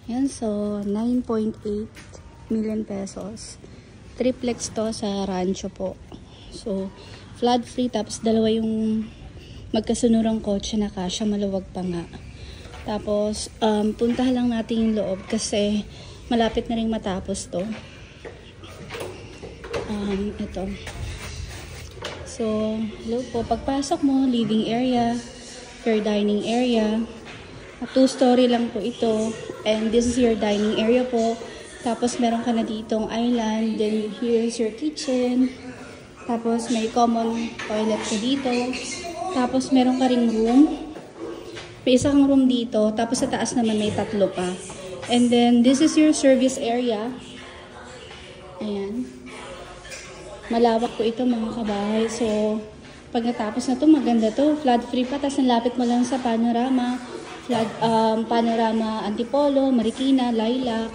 Yan, so 9.8 million pesos. Triplex to sa Rancho po. So, flood free, tapos dalawa yung magkasunurang kotse na kasya, maluwag pa nga. Tapos, puntahan lang natin yung loob kasi malapit na rin matapos to. Ito. So, hello po. Pagpasok mo, living area, your dining area. 2-story lang po ito. And this is your dining area po. Tapos, meron ka na ditong island. Then, here's your kitchen. Tapos, may common toilet ka dito. Tapos, meron ka ring room. May isa kang room dito. Tapos, sa taas naman may 3 pa. And then, this is your service area. Ayan. Malawak po ito mga kabahay. So, pag natapos na to, maganda to. Flood free pa. Tapos, nalapit mo lang sa panorama. Panorama Antipolo, Marikina, Lilac.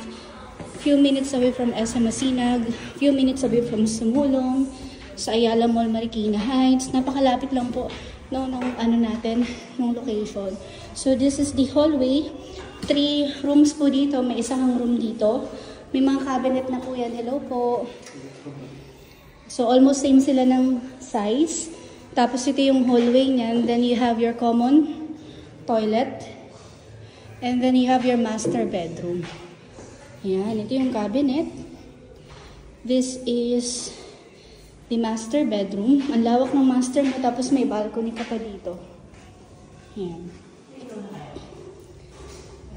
Few minutes away from SM Masinag. Few minutes away from Sumulong. Sa Ayala Mall, Marikina Heights. Napakalapit lang po nung location. So, this is the hallway. 3 rooms po dito. May isang room dito. May mga cabinet na po yan. Hello po. So, almost same sila ng size. Tapos, ito yung hallway niyan. Then, you have your common toilet. And then, you have your master bedroom. Yan. Ito yung cabinet. This is the master bedroom. Ang lawak ng master mo. Tapos, may balcony ka pa dito. Yan.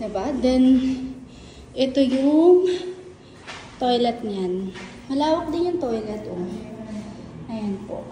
Diba? Then, ito yung toilet niyan. Malawak din yung toilet, oh. Ayan po.